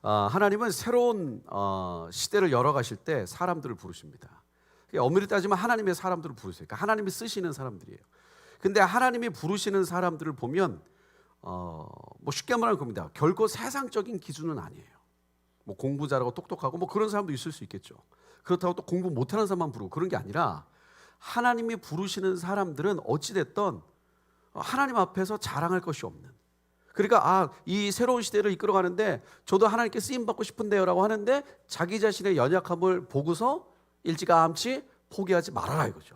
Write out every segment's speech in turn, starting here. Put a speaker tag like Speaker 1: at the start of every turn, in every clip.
Speaker 1: 하나님은 새로운 시대를 열어가실 때 사람들을 부르십니다. 엄밀히 따지면 하나님의 사람들을 부르세요. 그러니까 하나님이 쓰시는 사람들이에요. 근데 하나님이 부르시는 사람들을 보면 뭐 쉽게 말하면 겁니다. 결코 세상적인 기준은 아니에요. 뭐 공부 잘하고 똑똑하고 뭐 그런 사람도 있을 수 있겠죠. 그렇다고 또 공부 못하는 사람만 부르고 그런 게 아니라 하나님이 부르시는 사람들은 어찌됐든 하나님 앞에서 자랑할 것이 없는, 그러니까 이 새로운 시대를 이끌어가는데 저도 하나님께 쓰임받고 싶은데요 라고 하는데 자기 자신의 연약함을 보고서 일찌감치 포기하지 말아라 이거죠.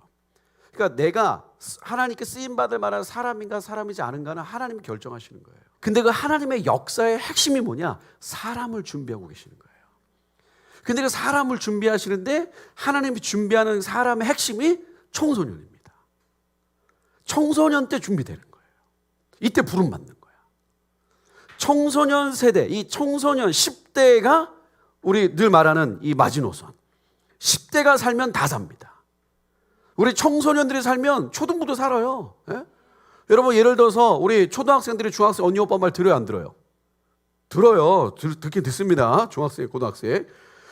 Speaker 1: 그러니까 내가 하나님께 쓰임받을 만한 사람인가 사람이지 않은가는 하나님이 결정하시는 거예요. 근데 그 하나님의 역사의 핵심이 뭐냐? 사람을 준비하고 계시는 거예요. 근데 그 사람을 준비하시는데 하나님이 준비하는 사람의 핵심이 청소년입니다. 청소년 때 준비되는 거예요. 이때 부름받는 거야. 청소년 세대, 이 청소년 10대가 우리 늘 말하는 이 마지노선. 10대가 살면 다 삽니다. 우리 청소년들이 살면 초등부도 살아요. 예? 여러분 예를 들어서 우리 초등학생들이 중학생 언니 오빠 말 들어요 안 들어요? 들어요. 듣긴 듣습니다. 중학생, 고등학생.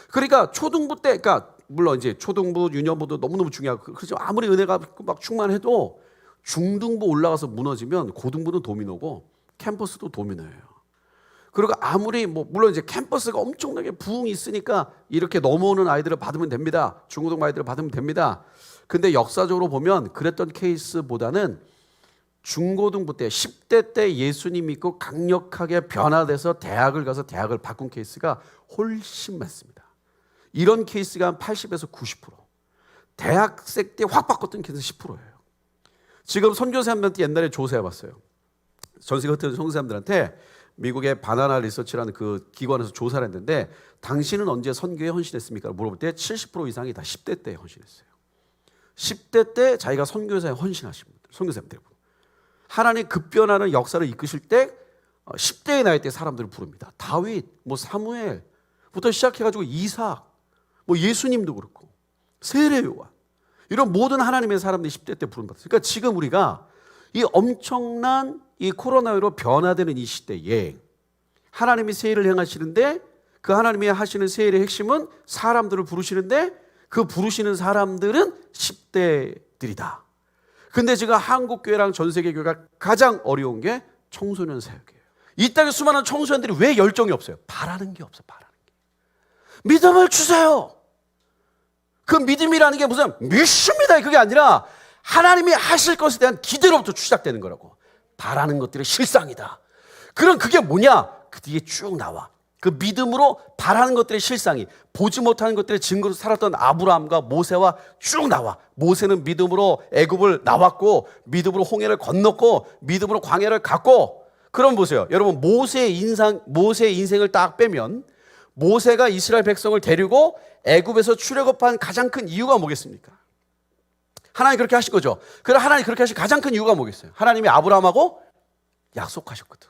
Speaker 1: 그러니까 초등부 때, 그러니까 물론 이제 초등부, 유년부도 너무너무 중요하고 그렇죠. 아무리 은혜가 막 충만해도 중등부 올라가서 무너지면 고등부는 도미노고 캠퍼스도 도미노예요. 그리고 아무리 뭐 물론 이제 캠퍼스가 엄청나게 부흥이 있으니까 이렇게 넘어오는 아이들을 받으면 됩니다. 중고등 아이들을 받으면 됩니다. 근데 역사적으로 보면 그랬던 케이스보다는 중고등부 때 10대 때 예수님 믿고 강력하게 변화돼서 대학을 가서 대학을 바꾼 케이스가 훨씬 많습니다. 이런 케이스가 한 80에서 90%. 대학생 때 확 바꿨던 케이스는 10%예요. 지금 선교사님들한테 옛날에 조사해봤어요. 전 세계 흩어진 선교사님들한테 미국의 바나나 리서치라는 그 기관에서 조사를 했는데 당신은 언제 선교에 헌신했습니까? 물어볼 때 70% 이상이 다 10대 때 헌신했어요. 10대 때 자기가 선교사에 헌신하신 분들, 선교사님들. 하나님 급변하는 역사를 이끄실 때 10대의 나이 때 사람들을 부릅니다. 다윗, 뭐 사무엘부터 시작해가지고 이삭, 뭐 예수님도 그렇고 세례 요한 이런 모든 하나님의 사람들이 10대 때 부름받았어요. 그러니까 지금 우리가 이 엄청난 이 코로나로 변화되는 이 시대에 하나님이 세일을 행하시는데 그 하나님이 하시는 세일의 핵심은 사람들을 부르시는데 그 부르시는 사람들은 10대들이다. 근데 지금 한국교회랑 전세계 교회가 가장 어려운 게 청소년 사역이에요. 이 땅에 수많은 청소년들이 왜 열정이 없어요? 바라는 게 없어요. 바라는 게. 믿음을 주세요. 그 믿음이라는 게 무슨 믿습니다 그게 아니라 하나님이 하실 것에 대한 기대로부터 시작되는 거라고. 바라는 것들이 실상이다. 그럼 그게 뭐냐? 그 뒤에 쭉 나와. 그 믿음으로 바라는 것들의 실상이 보지 못하는 것들의 증거로 살았던 아브라함과 모세와 쭉 나와. 모세는 믿음으로 애굽을 나왔고 믿음으로 홍해를 건넜고 믿음으로 광야를 갔고. 그럼 보세요. 여러분 모세의 인생을 딱 빼면 모세가 이스라엘 백성을 데리고 애굽에서 출애굽한 가장 큰 이유가 뭐겠습니까? 하나님 그렇게 하신 거죠. 그럼 하나님 그렇게 하신 가장 큰 이유가 뭐겠어요? 하나님이 아브라함하고 약속하셨거든.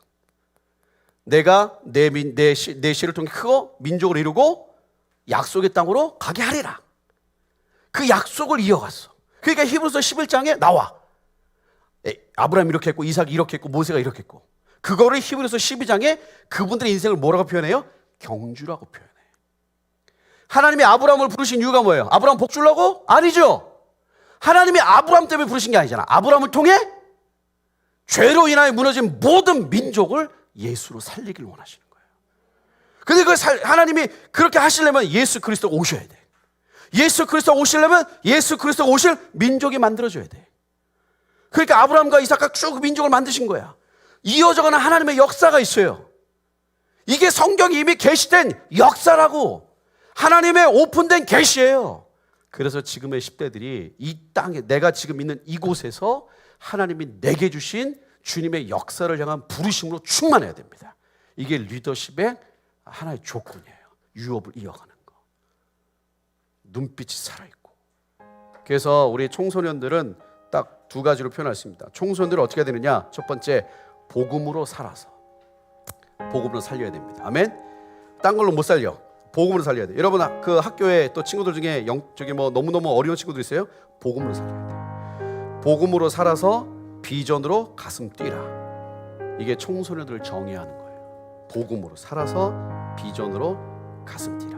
Speaker 1: 내가 내 씨를 통해 크고 민족을 이루고 약속의 땅으로 가게 하리라. 그 약속을 이어갔어. 그러니까 히브리서 11장에 나와. 아브라함이 이렇게 했고 이삭이 이렇게 했고 모세가 이렇게 했고 그거를 히브리서 12장에 그분들의 인생을 뭐라고 표현해요? 경주라고 표현해. 하나님이 아브라함을 부르신 이유가 뭐예요? 아브라함 복 주려고? 아니죠. 하나님이 아브라함 때문에 부르신 게 아니잖아. 아브라함을 통해 죄로 인하여 무너진 모든 민족을 예수로 살리길 원하시는 거예요. 근데 하나님이 그렇게 하시려면 예수 그리스도가 오셔야 돼. 예수 그리스도가 오시려면 예수 그리스도가 오실 민족이 만들어져야 돼. 그러니까 아브라함과 이삭과 쭉 민족을 만드신 거야. 이어져가는 하나님의 역사가 있어요. 이게 성경이 이미 계시된 역사라고. 하나님의 오픈된 계시예요. 그래서 지금의 10대들이 이 땅에 내가 지금 있는 이곳에서 하나님이 내게 주신 주님의 역사를 향한 부르심으로 충만해야 됩니다. 이게 리더십의 하나의 조건이에요. 유업을 이어가는 거. 눈빛이 살아있고. 그래서 우리 청소년들은 딱 두 가지로 표현했습니다. 청소년들은 어떻게 해야 되느냐? 첫 번째, 복음으로 살아서. 복음으로 살려야 됩니다. 아멘? 딴 걸로 못 살려. 복음으로 살려야 돼. 여러분 그 학교에 또 친구들 중에 너무너무 어려운 친구들 있어요? 복음으로 살려야 돼. 복음으로 살아서 비전으로 가슴 뛰라. 이게 청소년들을 정의하는 거예요. 복음으로 살아서 비전으로 가슴 뛰어.